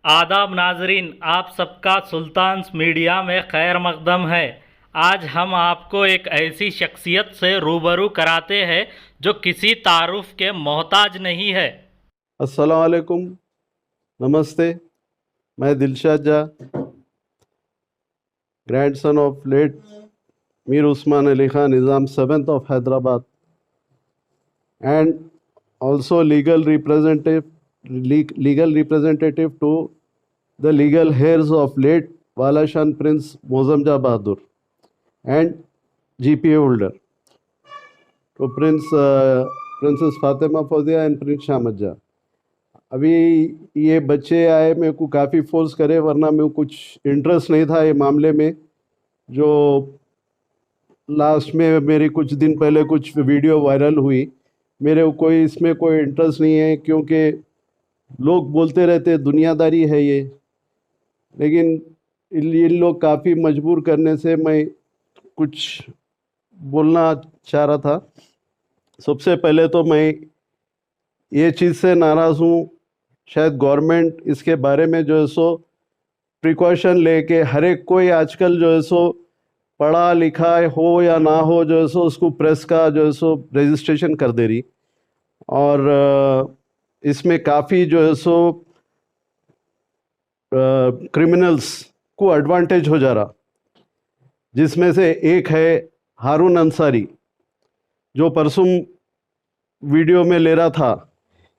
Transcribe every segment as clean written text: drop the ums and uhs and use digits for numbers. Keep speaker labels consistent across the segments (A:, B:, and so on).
A: आदाब नाजरीन, आप सबका सुल्तान्स मीडिया में खैर मकदम है। आज हम आपको एक ऐसी शख्सियत से रूबरू कराते हैं जो किसी तारुफ के मोहताज नहीं है।
B: अस्सलाम वालेकुम, नमस्ते। मैं Dilshad Jah, grandson of late Mir Osman Ali Khan Nizam seventh of Hyderabad and also legal representative to the legal heirs of late Walashan Prince Mozam Jah Bahadur and GPA holder to Princess Fatima Fauziya and Prince Shamat Jah। अभी ये बच्चे आए, मेरे को काफ़ी force करे, वरना मेरे को कुछ इंटरेस्ट नहीं था ये मामले में। जो लास्ट में मेरी कुछ दिन पहले कुछ वीडियो वायरल हुई, मेरे को कोई इसमें कोई इंटरेस्ट नहीं है, क्योंकि लोग बोलते रहते दुनियादारी है ये। लेकिन इन लोग काफ़ी मजबूर करने से मैं कुछ बोलना चाह रहा था। सबसे पहले तो मैं ये चीज़ से नाराज़ हूँ, शायद गवर्नमेंट इसके बारे में जो है सो प्रिकॉशन लेके हर एक कोई आजकल जो है सो पढ़ा लिखा हो या ना हो जो है सो उसको प्रेस का जो है सो रजिस्ट्रेशन कर दे रही। और इसमें काफ़ी जो है सो क्रिमिनल्स को एडवांटेज हो जा रहा, जिसमें से एक है हारून अंसारी, जो परसों वीडियो में ले रहा था।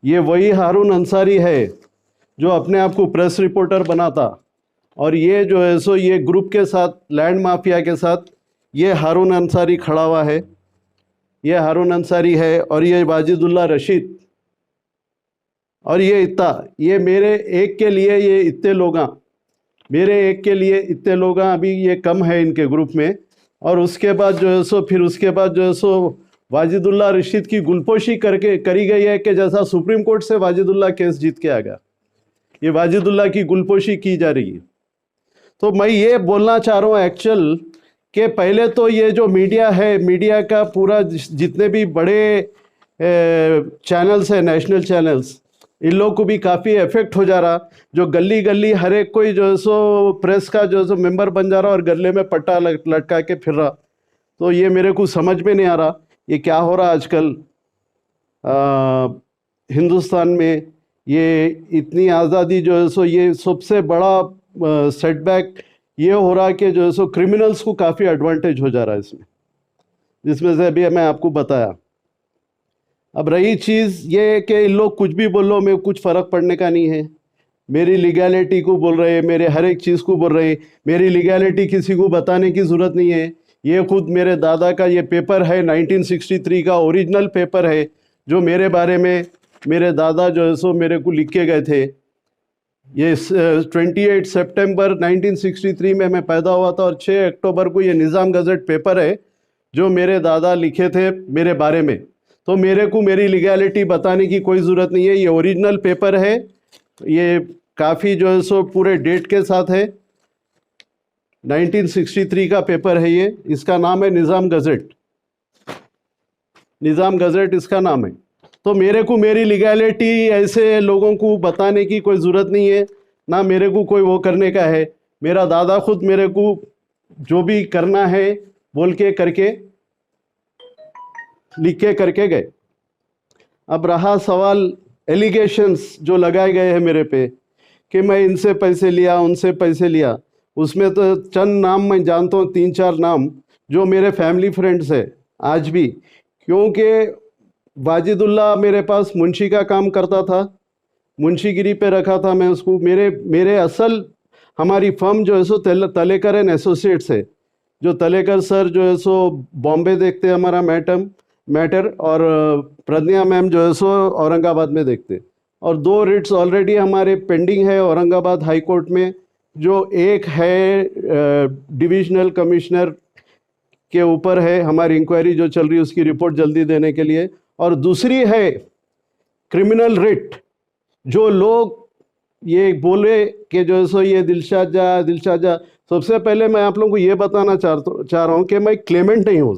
B: ये वही हारून अंसारी है जो अपने आप को प्रेस रिपोर्टर बनाता, और ये जो है सो ये ग्रुप के साथ, लैंड माफिया के साथ ये हारून अंसारी खड़ा हुआ है। ये हारून अंसारी है और ये वाजिदुल्लाह रशीद, और ये ये मेरे एक के लिए ये इतने लोग, मेरे एक के लिए इतने लोग अभी ये कम है इनके ग्रुप में। और उसके बाद जो है सो फिर उसके बाद जो है सो वाजिदुल्लाह रशीद की गुलपोशी करके करी गई है कि जैसा सुप्रीम कोर्ट से वाजिदुल्लाह केस जीत के आ गया, ये वाजिदुल्लाह की गुलपोशी की जा रही है। तो मैं ये बोलना चाह रहा हूँ एक्चुअल कि पहले तो ये जो मीडिया है, मीडिया का पूरा जितने भी बड़े चैनल्स हैं, नेशनल चैनल्स, इन लोग को भी काफ़ी इफेक्ट हो जा रहा। जो गली गली हर एक कोई जो है सो प्रेस का जो है सो मेंबर बन जा रहा और गले में पट्टा लटका के फिर रहा। तो ये मेरे को समझ में नहीं आ रहा ये क्या हो रहा आजकल हिंदुस्तान में। ये इतनी आज़ादी जो है सो ये सबसे बड़ा सेटबैक ये हो रहा कि जो है सो क्रिमिनल्स को काफ़ी एडवांटेज हो जा रहा है इसमें, जिसमें से अभी मैं आपको बताया। अब रही चीज़ ये कि इन लोग कुछ भी बोलो, में कुछ फ़र्क पड़ने का नहीं है। मेरी लीगैलिटी को बोल रहे हैं, मेरे हर एक चीज़ को बोल रहे हैं। मेरी लीगैलिटी किसी को बताने की ज़रूरत नहीं है। ये खुद मेरे दादा का ये पेपर है, 1963 का ओरिजिनल पेपर है, जो मेरे बारे में मेरे दादा जो है सो मेरे को लिख के गए थे। ये 28 सितंबर 1963 में मैं पैदा हुआ था, और 6 अक्टूबर को ये निज़ाम गज़ट पेपर है जो मेरे दादा लिखे थे मेरे बारे में। तो मेरे को मेरी लीगैलिटी बताने की कोई ज़रूरत नहीं है। ये ओरिजिनल पेपर है, ये काफ़ी जो है सो पूरे डेट के साथ है। 1963 का पेपर है ये। इसका नाम है निज़ाम गज़ट, निज़ाम गज़ट इसका नाम है। तो मेरे को मेरी लीगैलिटी ऐसे लोगों को बताने की कोई ज़रूरत नहीं है, ना मेरे को कोई वो करने का है। मेरा दादा खुद मेरे को जो भी करना है बोल के करके लिख के करके गए। अब रहा सवाल एलिगेशंस जो लगाए गए हैं मेरे पे कि मैं इनसे पैसे लिया, उनसे पैसे लिया, उसमें तो चंद नाम मैं जानता हूँ, 3-4 नाम जो मेरे फैमिली फ्रेंड्स है आज भी। क्योंकि वाजिदुल्लाह मेरे पास मुंशी का काम करता था, मुंशीगिरी पे रखा था मैं उसको। मेरे असल हमारी फर्म जो है सो तलेकर एंड एसोसिएट्स है, जो तलेकर सर जो है सो बॉम्बे देखते हैं हमारा मैटर, और प्रज्ञा मैम जो है सो औरंगाबाद में देखते। और 2 रिट्स ऑलरेडी हमारे पेंडिंग है औरंगाबाद हाई कोर्ट में। जो एक है डिविजनल कमिश्नर के ऊपर है, हमारी इंक्वायरी जो चल रही है उसकी रिपोर्ट जल्दी देने के लिए, और दूसरी है क्रिमिनल रिट। जो लोग ये बोले कि जो है सो ये दिलशाद जा, सबसे पहले मैं आप लोगों को ये बताना चाह रहा हूँ कि मैं क्लेमेंट नहीं हूँ।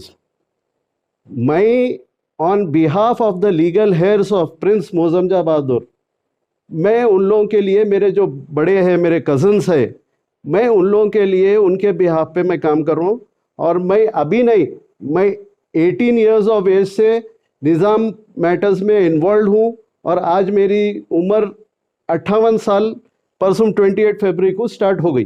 B: मैं on behalf of the legal heirs of prince Moazzam Jah Bahadur, मैं उन लोगों के लिए, मेरे जो बड़े हैं, मेरे कज़न्स हैं, मैं उन लोगों के लिए, उनके बिहाफ पे मैं काम कर रहा हूँ। और मैं अभी नहीं, मैं 18 इयर्स ऑफ एज से निज़ाम मैटर्स में इन्वॉल्व हूँ और आज मेरी उम्र 58 साल परसों 28 फरवरी को स्टार्ट हो गई।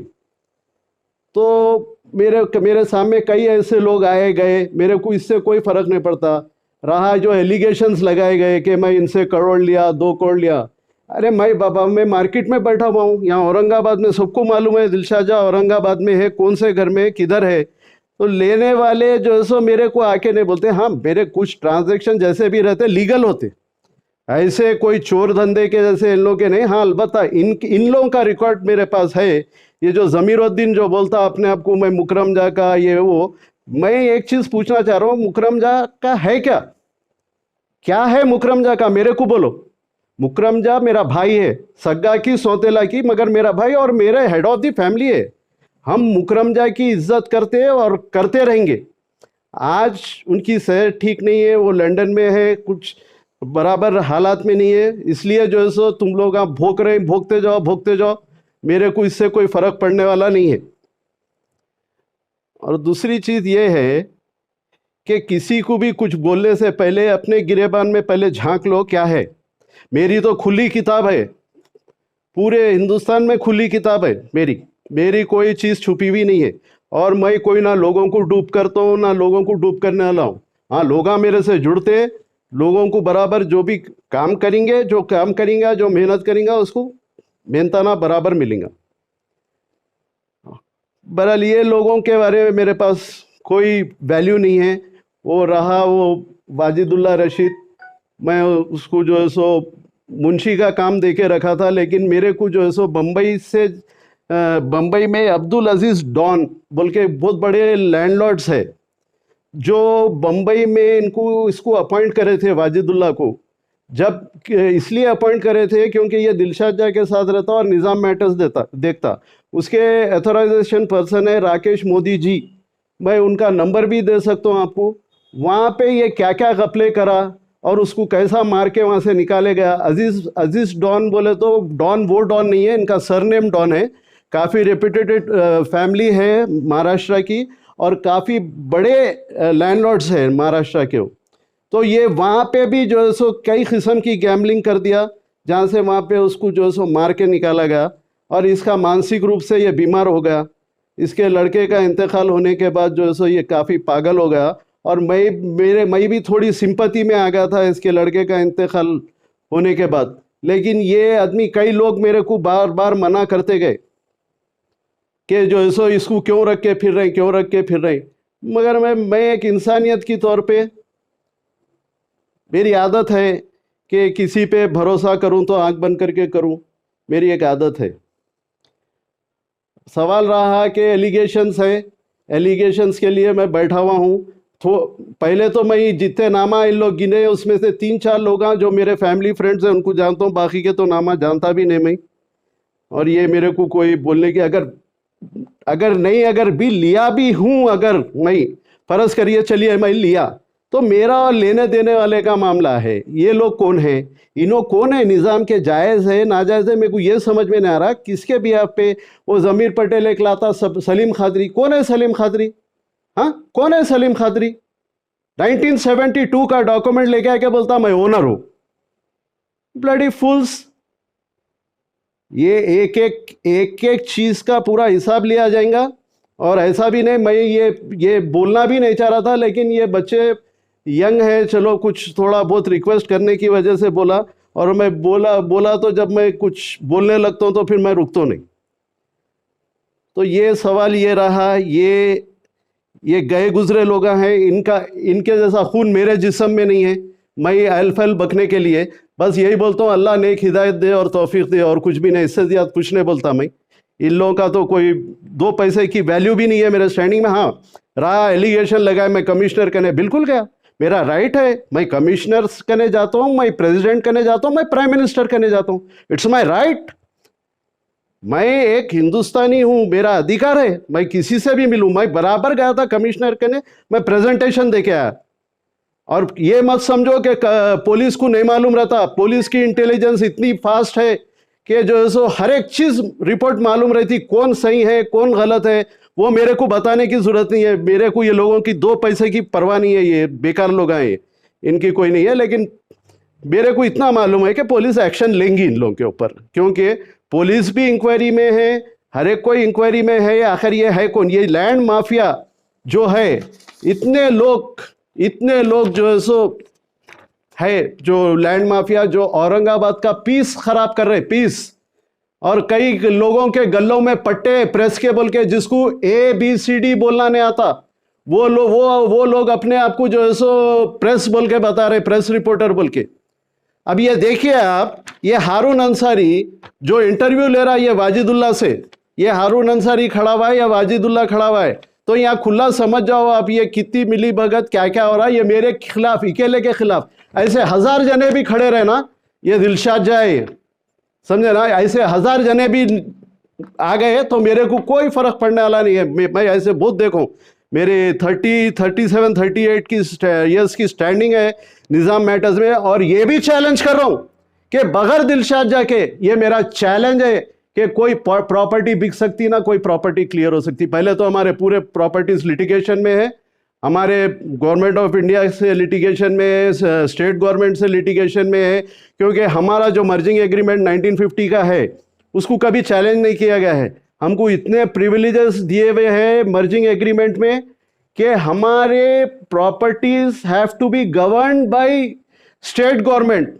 B: तो मेरे सामने कई ऐसे लोग आए गए, मेरे को इससे कोई फ़र्क नहीं पड़ता रहा। जो एलिगेशंस लगाए गए कि मैं इनसे करोड़ लिया, 2 करोड़ लिया, अरे मैं बाबा, मैं मार्केट में बैठा हुआ हूँ, यहाँ औरंगाबाद में सबको मालूम है दिलशाद जहाँ औरंगाबाद में है, कौन से घर में है, किधर है। तो लेने वाले जो है सो मेरे को आके नहीं बोलते। हाँ, मेरे कुछ ट्रांजैक्शन जैसे भी रहते लीगल होते, ऐसे कोई चोर धंधे के जैसे इन लोगों के नहीं। हाँ, अलबत्ता इन लोगों का रिकॉर्ड मेरे पास है। ये जो ज़मीरुद्दीन जो बोलता अपने आप को मैं मुकरम जा का ये वो, मैं एक चीज़ पूछना चाह रहा हूँ, मुकरम जा का है क्या? क्या है मुकरम जा का? मेरे को बोलो। मुकरम जा मेरा भाई है, सग्गा की सौतेला की, मगर मेरा भाई और मेरे हेड ऑफ द फैमिली है। हम मुकरम जा की इज्जत करते हैं और करते रहेंगे। आज उनकी सेहत ठीक नहीं है, वो लंदन में है, कुछ बराबर हालात में नहीं है, इसलिए जो है सो तुम लोग आप भोग रहे, भोगते जाओ भोगते जाओ, मेरे को इससे कोई फर्क पड़ने वाला नहीं है। और दूसरी चीज़ ये है कि किसी को भी कुछ बोलने से पहले अपने गिरेबान में पहले झांक लो क्या है। मेरी तो खुली किताब है, पूरे हिंदुस्तान में खुली किताब है मेरी कोई चीज़ छुपी हुई नहीं है। और मैं कोई ना लोगों को डूब करता हूँ ना लोगों को डूब करने वाला हूँ। हाँ, लोग मेरे से जुड़ते, लोगों को बराबर जो भी काम करेंगे, जो मेहनत करेंगे उसको मेहनताना बराबर मिलेगा। बहरहाल ये लोगों के बारे में मेरे पास कोई वैल्यू नहीं है। वो रहा वो वाजिदुल्ला रशीद, मैं उसको जो है सो मुंशी का काम दे के रखा था, लेकिन मेरे को जो है सो बम्बई में अब्दुल अजीज़ डॉन बोल के बहुत बड़े लैंडलॉर्ड्स है, जो बम्बई में इसको अपॉइंट करे थे वाजिदुल्ला को। जब इसलिए अपॉइंट करे थे क्योंकि ये दिलशाद जा के साथ रहता और निज़ाम मैटर्स देखता। उसके अथॉराइजेशन पर्सन है राकेश मोदी जी, मैं उनका नंबर भी दे सकता हूँ आपको। वहाँ पे ये क्या क्या गफले करा और उसको कैसा मार के वहाँ से निकाले गया। अजीज़ डॉन बोले तो डॉन वो डॉन नहीं है, इनका सरनेम डॉन है। काफ़ी रेप्यूटेड फैमिली है महाराष्ट्र की और काफ़ी बड़े लैंडलॉर्ड्स हैं महाराष्ट्र के। तो ये वहाँ पे भी जो है सो कई किस्म की गैम्बलिंग कर दिया, जहाँ से वहाँ पे उसको जो है सो मार के निकाला गया और इसका मानसिक रूप से ये बीमार हो गया। इसके लड़के का इंतकाल होने के बाद जो है सो ये काफ़ी पागल हो गया और मैं भी थोड़ी सिंपैथी में आ गया था इसके लड़के का इंतकाल होने के बाद। लेकिन ये आदमी, कई लोग मेरे को बार बार मना करते गए कि जो है सो इसको क्यों रख के फिर रहे, मगर मैं एक इंसानियत की तौर पे, मेरी आदत है कि किसी पे भरोसा करूं तो आंख बंद करके करूं, मेरी एक आदत है। सवाल रहा कि एलिगेशंस है, एलिगेशंस के लिए मैं बैठा हुआ हूँ। पहले तो मैं जितने नामा इन लोग गिने उसमें से 3-4 लोग हैं जो मेरे फैमिली फ्रेंड्स हैं, उनको जानता हूँ, बाकी के तो नामा जानता भी नहीं मैं। और ये मेरे को कोई बोलने की अगर भी लिया भी हूँ, अगर मैं फर्ज करिए चलिए मैं लिया, तो मेरा और लेने देने वाले का मामला है। ये लोग कौन है, कौन है, निज़ाम के जायज़ है नाजायज़ है, मेरे को ये समझ में नहीं आ रहा। किसके बिहाफ पे वो ज़मीर पटेल एक लाता, सलीम खादरी, कौन है सलीम खादरी? हाँ, कौन है सलीम खादरी? 1972 का डॉक्यूमेंट लेके आके बोलता मैं ओनर हूं। ब्लडी फूल्स। ये एक चीज का पूरा हिसाब लिया जाएगा। और ऐसा भी नहीं, मैं ये बोलना भी नहीं चाह रहा था, लेकिन ये बच्चे यंग है, चलो कुछ थोड़ा बहुत रिक्वेस्ट करने की वजह से बोला। और मैं बोला तो जब मैं कुछ बोलने लगता हूं तो फिर मैं रुकता नहीं। तो ये सवाल ये रहा, ये गए गुजरे लोग हैं, इनके जैसा खून मेरे जिस्म में नहीं है। मैं अल बकने के लिए बस यही बोलता हूँ, अल्लाह नेक हिदायत दे और तौफीक दे, और कुछ भी नहीं, इससे ज़्यादा कुछ नहीं बोलता मैं। इन लोगों का तो कोई 2 पैसे की वैल्यू भी नहीं है मेरे स्टैंडिंग में। हाँ, रहा एलिगेशन लगाए, मैं कमिश्नर करने बिल्कुल गया, मेरा राइट है। मैं कमिश्नर करने जाता हूँ, मैं प्रेसिडेंट करने जाता हूँ, मैं प्राइम मिनिस्टर करने जाता हूँ, इट्स माई राइट। मैं एक हिंदुस्तानी हूँ, मेरा अधिकार है, मैं किसी से भी मिलूँ। मैं बराबर गया था कमिश्नर करने, मैं प्रेजेंटेशन दे के आया। और ये मत समझो कि पुलिस को नहीं मालूम रहता, पुलिस की इंटेलिजेंस इतनी फास्ट है कि जो है सो हर एक चीज़ रिपोर्ट मालूम रहती, कौन सही है कौन गलत है वो मेरे को बताने की ज़रूरत नहीं है। मेरे को ये लोगों की 2 पैसे की परवाह नहीं है, ये बेकार लोग आए, इनकी कोई नहीं है। लेकिन मेरे को इतना मालूम है कि पुलिस एक्शन लेंगी इन लोगों के ऊपर, क्योंकि पुलिस भी इंक्वायरी में है, हर एक कोई इंक्वायरी में है। आखिर ये है कौन? ये लैंड माफिया जो है, इतने लोग जो है सो है, जो लैंड माफिया जो औरंगाबाद का पीस खराब कर रहे, पीस, और कई लोगों के गलों में पट्टे प्रेस के बोल के, जिसको ABCD बोलना नहीं आता, वो लोग अपने आप को जो है सो प्रेस बोल के बता रहे, प्रेस रिपोर्टर बोल के। अब ये देखिए आप, ये हारून अंसारी जो इंटरव्यू ले रहा है ये वाजिदुल्लाह से, ये हारून अंसारी खड़ा हुआ है या वाजिदुल्लाह खड़ा हुआ है, तो यहाँ खुला समझ जाओ आप ये कितनी मिली भगत क्या क्या हो रहा है। ये मेरे खिलाफ, अकेले के खिलाफ ऐसे 1000 जने भी खड़े रहे ना, ये दिलशाद जाए, समझे ना, ऐसे 1000 जने भी आ गए तो मेरे को कोई फर्क पड़ने वाला नहीं है। मैं ऐसे बहुत देखो, मेरे 37 38 की ईयर्स की स्टैंडिंग है निज़ाम मैटर्स में, और ये भी चैलेंज कर रहा हूं कि बगैर दिलशाद जाके, ये मेरा चैलेंज है कि कोई प्रॉपर्टी बिक सकती ना कोई प्रॉपर्टी क्लियर हो सकती। पहले तो हमारे पूरे प्रॉपर्टीज लिटिगेशन में है, हमारे गवर्नमेंट ऑफ इंडिया से लिटिगेशन में है, स्टेट गवर्नमेंट से लिटिगेशन में है, क्योंकि हमारा जो मर्जिंग एग्रीमेंट 1950 का है उसको कभी चैलेंज नहीं किया गया है। हमको इतने प्रिविलेजेस दिए हुए हैं मर्जिंग एग्रीमेंट में कि हमारे properties have to be governed by state government,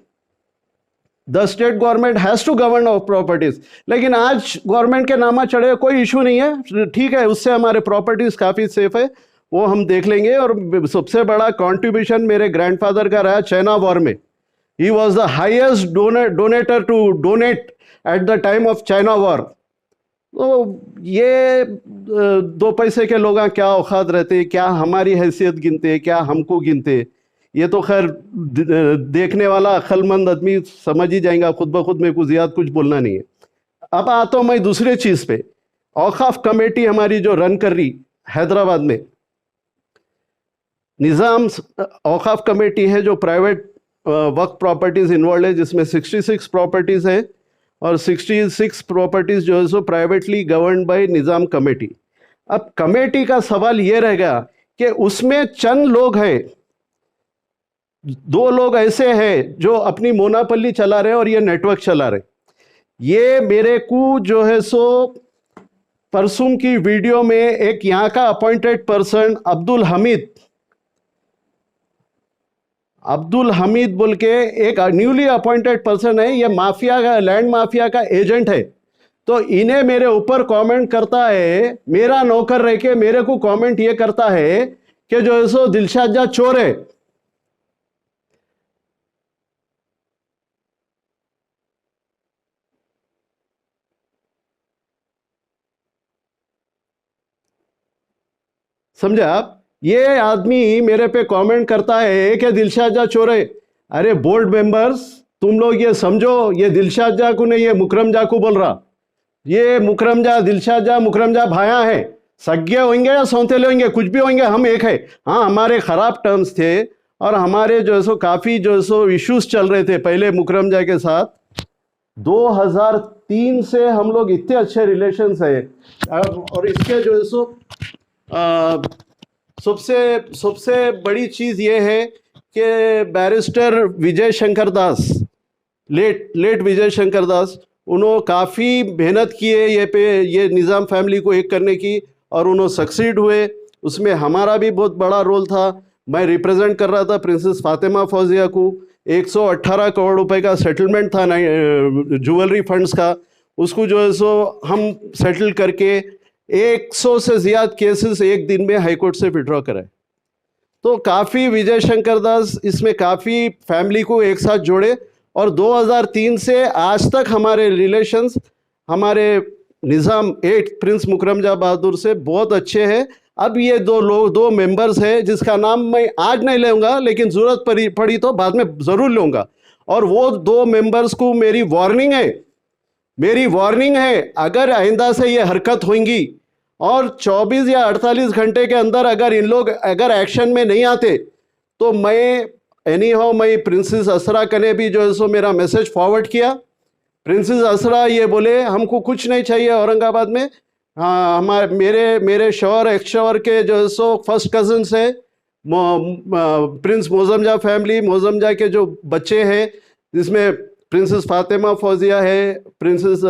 B: the state government has to govern of properties. लेकिन आज गवर्नमेंट के नामा चढ़े, कोई इशू नहीं है, ठीक है, उससे हमारे प्रॉपर्टीज काफ़ी सेफ है, वो हम देख लेंगे। और सबसे बड़ा कंट्रीब्यूशन मेरे ग्रैंडफादर का रहा चाइना वॉर में। He was the highest donator to donate at the time of China war. तो ये 2 पैसे के लोग क्या औकात रहते, क्या हमारी हैसियत गिनते, क्या हमको गिनते, ये तो खैर देखने वाला अक्लमंद आदमी समझ ही जाएगा खुद ब खुद, में कुछ ज़्यादा कुछ बोलना नहीं है। अब आता हूँ मैं दूसरे चीज़ पे। औकाफ कमेटी हमारी जो रन कर रही हैदराबाद में, निज़ाम औकाफ कमेटी है जो प्राइवेट वक्फ प्रॉपर्टीज़ इन्वॉल्व है, जिसमें 66 प्रॉपर्टीज़ हैं और 66 प्रॉपर्टीज़ जो है सो privately govern by Nizam committee. अब कमेटी का सवाल ये रहेगा कि उसमें चंद लोग हैं, 2 लोग ऐसे हैं जो अपनी मोनापल्ली चला रहे और ये नेटवर्क चला रहे। ये मेरे को जो है सो परसों की वीडियो में एक यहाँ का अपॉइंटेड पर्सन अब्दुल हमीद बोल के एक न्यूली अपॉइंटेड पर्सन है, ये माफिया का, लैंड माफिया का एजेंट है। तो इन्हें मेरे ऊपर कमेंट करता है, मेरा नौकर रह के मेरे को कमेंट ये करता है कि जो है सो दिलशाद जा चोर है। समझे आप? ये आदमी मेरे पे कमेंट करता है कि दिलशाद जा चोर है। अरे बोर्ड मेंबर्स, तुम लोग ये समझो, ये दिलशाद जा को नहीं, ये मुकरम जा को बोल रहा। ये मुकरम जा, दिलशाद जा, मुकरम जा भाया है, सगे होंगे या सौतेले होंगे, कुछ भी होंगे, हम एक है। हाँ, हमारे खराब टर्म्स थे और हमारे जो है सो काफ़ी जो है सो इश्यूज चल रहे थे पहले मुकरम जा के साथ। 2003 से हम लोग इतने अच्छे रिलेशंस है। और इसके जो है सो सबसे बड़ी चीज़ ये है कि बैरिस्टर विजय शंकर दास, लेट विजय शंकर दास, उन्होंने काफ़ी मेहनत की है ये निज़ाम फैमिली को एक करने की, और उन्होंने सक्सीड हुए। उसमें हमारा भी बहुत बड़ा रोल था। मैं रिप्रेजेंट कर रहा था प्रिंसेस फातिमा फौजिया को। 118 करोड़ रुपए का सेटलमेंट था ज्वेलरी फंड्स का, उसको जो है सो हम सेटल करके 100 से ज़्यादा केसेस एक दिन में हाईकोर्ट से विड्रॉ कराए। तो काफ़ी विजय शंकर दास इसमें काफ़ी फैमिली को एक साथ जोड़े, और 2003 से आज तक हमारे रिलेशंस हमारे निज़ाम 8 प्रिंस मुकरम जा बहादुर से बहुत अच्छे हैं। अब ये 2 मेंबर्स हैं जिसका नाम मैं आज नहीं लूँगा, लेकिन ज़रूरत पड़ी तो बाद में ज़रूर लूँगा। और वो 2 मेंबर्स को मेरी वार्निंग है, अगर आइंदा से ये हरकत होंगी और 24 या 48 घंटे के अंदर अगर इन लोग एक्शन में नहीं आते तो मैं प्रिंसेस असरा कने भी जो है सो मेरा मैसेज फॉरवर्ड किया। प्रिंसेस असरा ये बोले हमको कुछ नहीं चाहिए औरंगाबाद में। हाँ, हमारे मेरे शौहर एक्स शौहर के जो सो फर्स्ट कजन है प्रिंस मोजमजा फैमिली, मोजमजा के जो बच्चे हैं जिसमें प्रिंसेस फातिमा फौजिया है, प्रिंसेस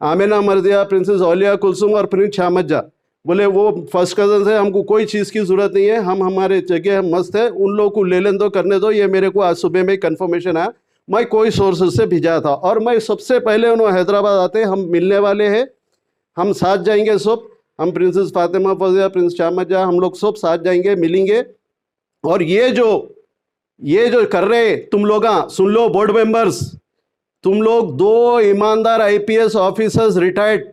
B: आमिना मर्जिया, प्रिंसेस औलिया कुलसुम और प्रिंस शामज्जा, बोले वो फर्स्ट कजन है, हमको कोई चीज़ की ज़रूरत नहीं है, हम हमारे जगह मस्त है, उन लोगों को ले लें दो, करने दो। ये मेरे को आज सुबह में कंफर्मेशन आया, मैं कोई सोर्सेज से भेजा था। और मैं सबसे पहले उन्होंने हैदराबाद आते हम मिलने वाले हैं, हम साथ जाएंगे सब, हम प्रिंसेस फातिमा फौजिया, प्रिंस शामज्जा, हम लोग सब साथ जाएंगे, मिलेंगे। और ये जो कर रहे तुम लोग, सुन लो बोर्ड मेंबर्स, तुम लोग 2 ईमानदार आईपीएस ऑफिसर्स रिटायर्ड,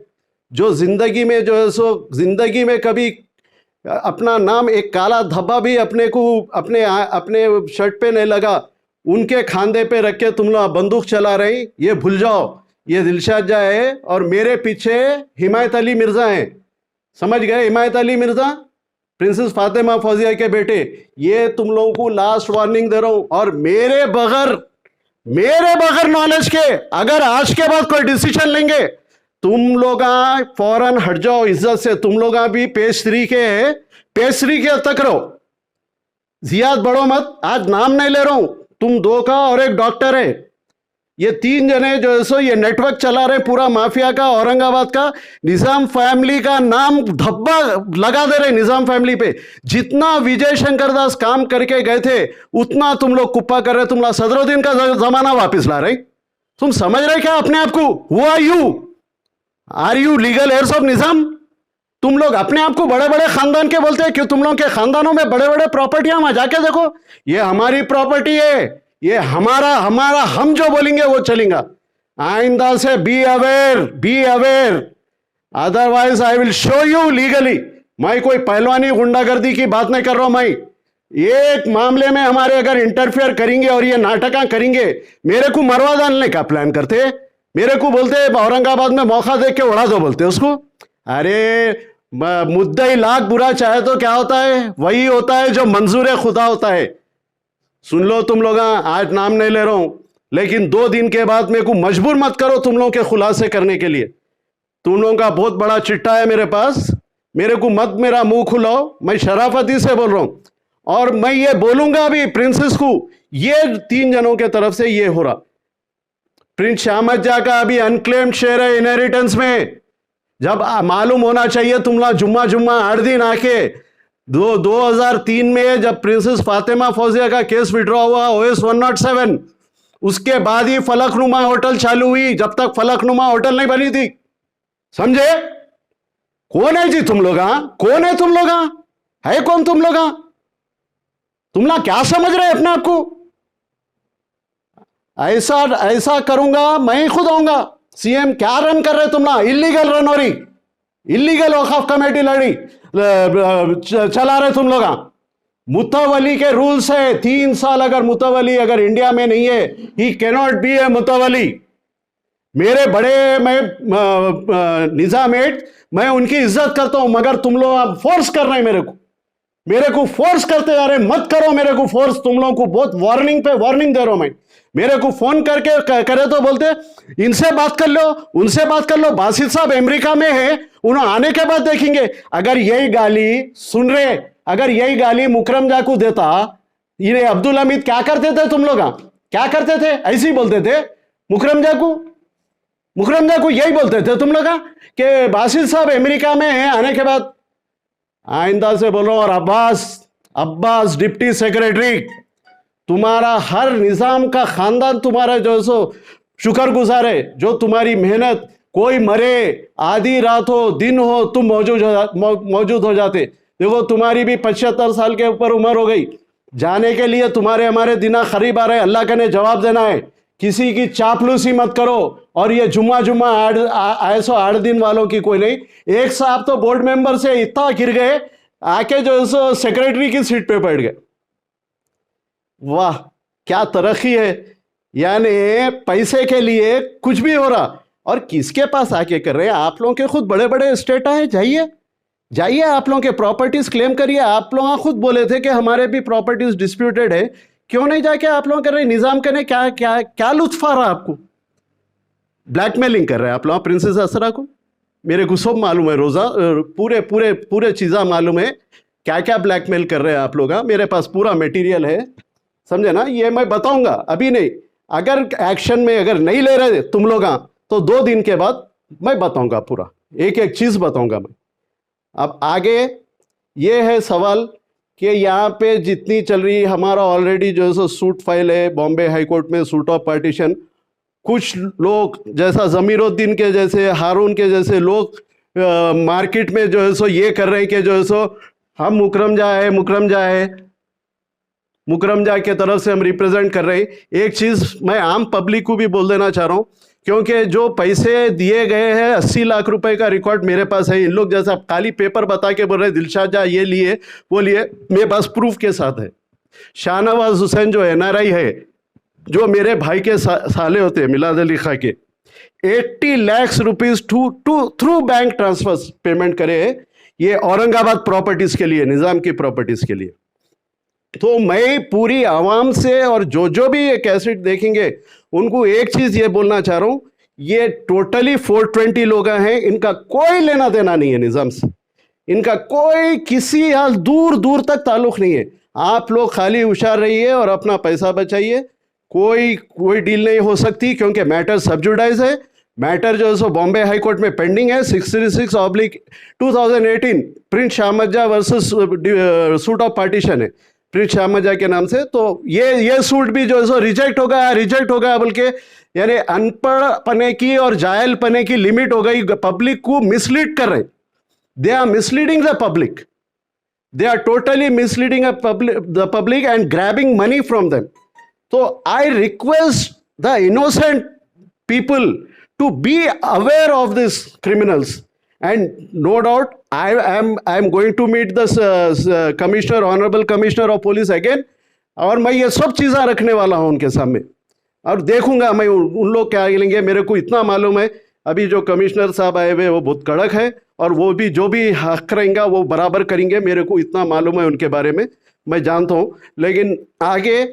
B: जो जिंदगी में जो है सो जिंदगी में कभी अपना नाम एक काला धब्बा भी अपने शर्ट पे नहीं लगा, उनके खांदे पे रख के तुम लोग बंदूक चला रहे, ये भूल जाओ। ये दिलशाद जा है और मेरे पीछे हिमायत अली मिर्जा हैं, समझ गए? हिमायत अली मिर्जा प्रिंसेस फातिमा फौजिया के बेटे। ये तुम लोगों को लास्ट वार्निंग दे रहा हूं। और मेरे बगैर नॉलेज के अगर आज के बाद कोई डिसीजन लेंगे, तुम लोग फौरन हट जाओ इज्जत से। तुम लोग भी पेज 3 के तक रहो, जियाद बढ़ो मत। आज नाम नहीं ले रहा हूं, तुम 2 का और एक डॉक्टर है, ये 3 जने जो है सो ये नेटवर्क चला रहे पूरा माफिया का, औरंगाबाद का। निजाम फैमिली का नाम धब्बा लगा दे रहे निजाम फैमिली पे। जितना विजय शंकर दास काम करके गए थे उतना तुम लोग कुप्पा कर रहे। तुम लोग सदरुद्दीन का जमाना वापस ला रहे। तुम समझ रहे क्या अपने आप को? Who are you legal heirs of Nizam? तुम लोग अपने आप को बड़े बड़े खानदान के बोलते हैं, क्यों? तुम लोग के खानदानों में बड़े बड़े प्रॉपर्टियां, वहां जाके देखो, ये हमारी प्रॉपर्टी है, ये हमारा हम जो बोलेंगे वो चलेगा। आइंदा से be aware, otherwise I will show you legally. मैं कोई पहलवानी गुंडागर्दी की बात नहीं कर रहा हूं। मैं एक मामले में हमारे अगर इंटरफेयर करेंगे और ये नाटक करेंगे, मेरे को मरवा डालने का प्लान करते, मेरे को बोलते औरंगाबाद में मौका देख के उड़ा दो, बोलते उसको। अरे मुद्दा ही लाख बुरा चाहे तो क्या होता है? वही होता है जो मंजूर खुदा होता है। सुन लो तुम लोग, आज नाम नहीं ले रहा हूं, लेकिन 2 दिन के बाद मेरे को मजबूर मत करो तुम लोगों के खुलासे करने के लिए। तुम लोगों का बहुत बड़ा चिट्ठा है मेरे पास, मेरे को मत मेरा मुंह खुलाओ। मैं शराफती से बोल रहा हूं और मैं ये बोलूंगा भी प्रिंसेस को, ये 3 जनों के तरफ से ये हो रहा। प्रिंस शामज्जा का अभी अनक्लेम्ड शेयर है इनहेरिटेंस में। जब मालूम होना चाहिए तुम लोग जुम्मा 8 दिन आके 2003 में जब प्रिंसेस फातिमा फौजिया का केस विड्रॉ हुआ OS 107, उसके बाद ही फलकनुमा होटल चालू हुई। जब तक फलकनुमा होटल नहीं बनी थी, समझे? कौन है जी तुम लोग? कौन है तुम लोग? है कौन तुम लोग? तुम लोग क्या समझ रहे अपने आप को? ऐसा करूंगा मैं ही खुद आऊंगा सीएम। क्या रन कर रहे तुम लोग? इलीगल रन हो रही, इलीगल वक्फ कमेटी चला रहे तुम लोग। मुतवली के रूल्स है 3 साल। अगर मुतवली अगर इंडिया में नहीं है, ही कैनॉट बी ए मुतवली। मेरे बड़े मैं निजामेट, मैं उनकी इज्जत करता हूं, मगर तुम लोग फोर्स कर रहे हैं मेरे को फोर्स करते जा रहे। मत करो मेरे को फोर्स। तुम लोगों को बहुत वार्निंग पे वार्निंग दे रहा हूं मैं। मेरे को फोन करके करे तो बोलते इनसे बात कर लो, उनसे बात कर लो। बासित साहब अमेरिका में है, उन्होंने आने के बाद देखेंगे। अगर यही गाली सुन रहे, अगर यही गाली मुकरम जा को देता, ये अब्दुल हमीद क्या करते थे तुम लोग? क्या करते थे? ऐसे ही बोलते थे मुकरम जा को यही बोलते थे तुम लोग कि बासित साहब अमेरिका में है, आने के बाद। आइंदा से बोलो। और अब्बास डिप्टी सेक्रेटरी, तुम्हारा हर निजाम का खानदान तुम्हारा जो सो शुक्रगुजार है, जो तुम्हारी मेहनत, कोई मरे, आधी रात हो दिन हो, तुम मौजूद हो जाते। देखो तुम्हारी भी 75 साल के ऊपर उम्र हो गई, जाने के लिए तुम्हारे हमारे दिन करीब आ रहे। अल्लाह का ने जवाब देना है। किसी की चापलूसी मत करो। और ये जुम्मा 8 दिन वालों की कोई नहीं। एक साहब तो बोर्ड मेंबर से इतना गिर गए, आके जो सो सेक्रेटरी की सीट पे बैठ गए। वाह क्या तरक्की है। यानी पैसे के लिए कुछ भी हो रहा। और किसके पास आके कर रहे हैं? आप लोगों के खुद बड़े बड़े स्टेट है, जाइए आप लोगों के प्रॉपर्टीज क्लेम करिए। आप लोग खुद बोले थे कि हमारे भी प्रॉपर्टीज डिस्प्यूटेड है, क्यों नहीं जाके आप लोग कर रहे? निजाम करने क्या लुत्फ आ रहा आपको? ब्लैकमेलिंग कर रहे हैं आप लोग प्रिंसेस असरा को। मेरे को सब मालूम है, रोज़ा पूरे पूरे पूरे चीज़ा मालूम है क्या क्या ब्लैकमेल कर रहे हैं आप लोग। मेरे पास पूरा मटेरियल है, समझे ना। ये मैं बताऊंगा, अभी नहीं। अगर एक्शन में अगर नहीं ले रहे तुम लोग तो 2 दिन के बाद मैं बताऊंगा, पूरा एक एक चीज़ बताऊंगा मैं। अब आगे ये है सवाल कि यहाँ पे जितनी चल रही है, हमारा ऑलरेडी जो है सो सूट फाइल है बॉम्बे हाई कोर्ट में, सूट ऑफ पार्टीशन। कुछ लोग जैसा जमीरुद्दीन के जैसे, हारून के जैसे लोग मार्केट में जो है सो ये कर रहे हैं कि जो है सो हम मुकरम जा के तरफ से हम रिप्रेजेंट कर रहे हैं। एक चीज़ मैं आम पब्लिक को भी बोल देना चाह रहा हूँ, क्योंकि जो पैसे दिए गए हैं 80 लाख रुपए का रिकॉर्ड मेरे पास है। इन लोग जैसा खाली पेपर बता के बोल रहे दिलशाद जा ये लिए वो लिए, मेरे पास प्रूफ के साथ है। शाहनवाज हुसैन जो NRI है, जो मेरे भाई के साले होते हैं मिलाद अली खां के, 80 lakh rupees through bank transfer payment करे ये औरंगाबाद प्रॉपर्टीज के लिए, निज़ाम की प्रॉपर्टीज के लिए। तो मैं पूरी आवाम से और जो भी ये कैसेट देखेंगे उनको एक चीज ये बोलना चाह रहा हूं, ये टोटली 420 लोग हैं, इनका कोई लेना देना नहीं है निज़ाम से, इनका कोई किसी हाल दूर दूर तक ताल्लुक नहीं है। आप लोग खाली होशियार रहिए और अपना पैसा बचाइए। कोई डील नहीं हो सकती, क्योंकि मैटर सब्जुडाइज है। मैटर जो है सो बॉम्बे हाई कोर्ट में पेंडिंग है, 636/2018 prince Shahmaja versus suit of partition है प्रिंस शाहमजा के नाम से। तो ये सूट भी जो है सो रिजेक्ट हो गया बोल के, यानी अनपढ़ पने की और जायल पने की लिमिट हो गई। पब्लिक को मिसलीड कर रहे, they are misleading the public, they are totally misleading the public and grabbing money from them. So I request the innocent people to be aware of these criminals, and no doubt I am going to meet the commissioner, honorable commissioner of police again, और मैं ये सब चीज़ें रखने वाला हूँ उनके सामने और देखूंगा मैं उन लोग क्या लेंगे। मेरे को इतना मालूम है अभी जो कमिश्नर साहब आए हुए वो बहुत कड़क है, और वो भी जो भी हक रहेंगे वो बराबर करेंगे। मेरे को इतना मालूम है उनके बारे में, मैं जानता हूँ। लेकिन आगे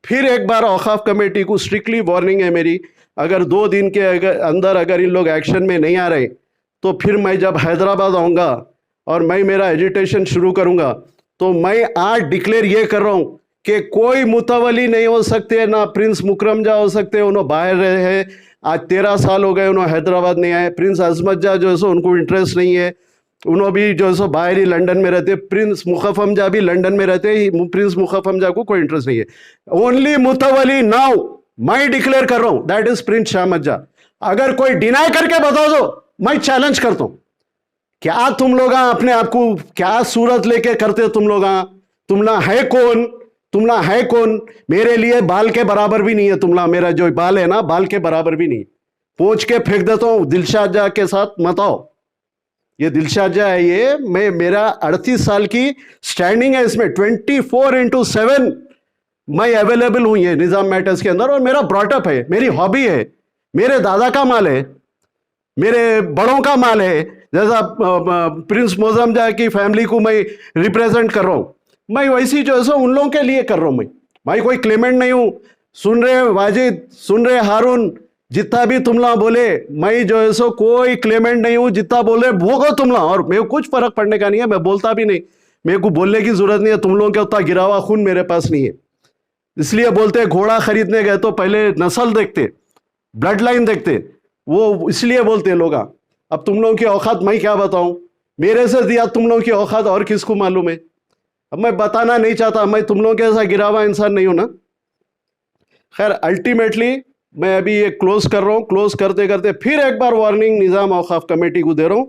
B: फिर एक बार औकाफ कमेटी को स्ट्रिक्टली वार्निंग है मेरी, अगर 2 दिन के अंदर अगर इन लोग एक्शन में नहीं आ रहे तो फिर मैं जब हैदराबाद आऊँगा और मैं मेरा एजिटेशन शुरू करूँगा, तो मैं आज डिक्लेयर ये कर रहा हूँ कि कोई मुतवली नहीं हो सकते, ना प्रिंस मुकरम जा हो सकते, उन्होंने बाहर रहे हैं। आज 13 साल हो गए उन्होंने हैदराबाद नहीं आए। प्रिंस अजमत जा जो है सो उनको इंटरेस्ट नहीं है, उन्होंने भी जो है सो बाहर ही लंदन में रहते। प्रिंस मुखफ हमजा भी लंदन में रहते हैं, प्रिंस मुखफ हमजा को कोई इंटरेस्ट नहीं है। ओनली मुतवली नाउ मैं डिक्लेयर कर रहा हूं, दैट इज प्रिंस शाहमजा। अगर कोई डिनाई करके बताओ तो मैं चैलेंज करता हूं। क्या तुम लोग अपने आप को क्या सूरत लेके करते हो तुम लोग? तुमला है कौन? मेरे लिए बाल के बराबर भी नहीं है तुमला। मेरा जो बाल है ना, बाल के बराबर भी नहीं। पूछ के फेंक देता हूं। दिलशाद जा के साथ मत आओ, ये दिलशाद जा है, ये मेरा 38 साल की स्टैंडिंग है इसमें, 24/7 मैं अवेलेबल हूं ये निज़ाम मैटर्स के अंदर। और मेरा ब्रॉटअप है, मेरी हॉबी है, मेरे दादा का माल है, मेरे बड़ों का माल है। जैसा प्रिंस मोज़म जा की फैमिली को मैं रिप्रेजेंट कर रहा हूं, मैं वैसी जो है सो उन लोगों के लिए कर रहा हूं। मैं कोई क्लेमेंट नहीं हूं। सुन रहे वाजिद, सुन रहे हारून, जितना भी तुमला बोले, मैं जो है सो कोई क्लेमेंट नहीं हूं। जितना बोले भोगो तुमला, और मेरे को कुछ फर्क पड़ने का नहीं है, मैं बोलता भी नहीं, मेरे को बोलने की जरूरत नहीं है। तुम लोगों के उतना गिरा हुआ खून मेरे पास नहीं है। इसलिए बोलते घोड़ा खरीदने गए तो पहले नस्ल देखते, ब्लड लाइन देखते, वो इसलिए बोलते लोग। अब तुम लोगों की औकात मैं क्या बताऊं? मेरे से दिया तुम लोगों की औकात और किसको मालूम है? अब मैं बताना नहीं चाहता, मैं तुम लोगों के ऐसा गिरा हुआ इंसान नहीं हूं ना। खैर, अल्टीमेटली मैं अभी ये क्लोज कर रहा हूं। क्लोज करते करते फिर एक बार वार्निंग निज़ाम औकाफ कमेटी को दे रहा हूं,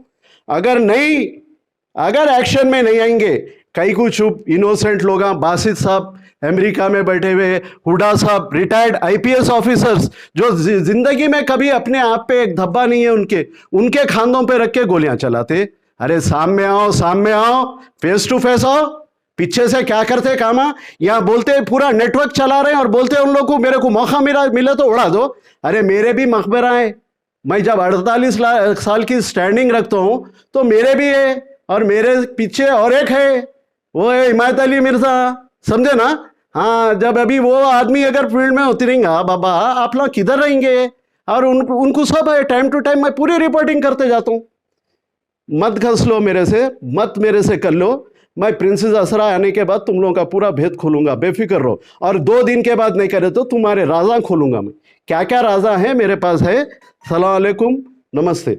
B: अगर एक्शन में नहीं आएंगे, कई कुछ इनोसेंट लोग, बासित साहब अमेरिका में बैठे हुए, हुडा साहब रिटायर्ड IPS ऑफिसर्स जो जिंदगी में कभी अपने आप पे एक धब्बा नहीं है उनके खानों पे रख के गोलियां चलाते। अरे सामने आओ, फेस टू फेस आओ। पीछे से क्या करते काम? यहाँ बोलते पूरा नेटवर्क चला रहे हैं और बोलते उन लोगों को मेरे को मौका मिले तो उड़ा दो। अरे मेरे भी मकबरा है, मैं जब 48 साल की स्टैंडिंग रखता हूँ तो मेरे भी है, और मेरे पीछे और एक है, वो है हिमायत अली मिर्जा, समझे ना? हाँ, जब अभी वो आदमी अगर फील्ड में उतरेंगे, बाबा आप लोग किधर रहेंगे? और उनको सब है, टाइम टू टाइम मैं पूरी रिपोर्टिंग करते जाता हूँ। मत घस लो मेरे से, मत मेरे से कर लो। मैं प्रिंसेस असरा आने के बाद तुम लोगों का पूरा भेद खोलूंगा, बेफिक्र रहो। और 2 दिन के बाद नहीं करे तो तुम्हारे राजा खोलूंगा मैं। क्या क्या राजा है मेरे पास है। सलाम अलैकुम, नमस्ते।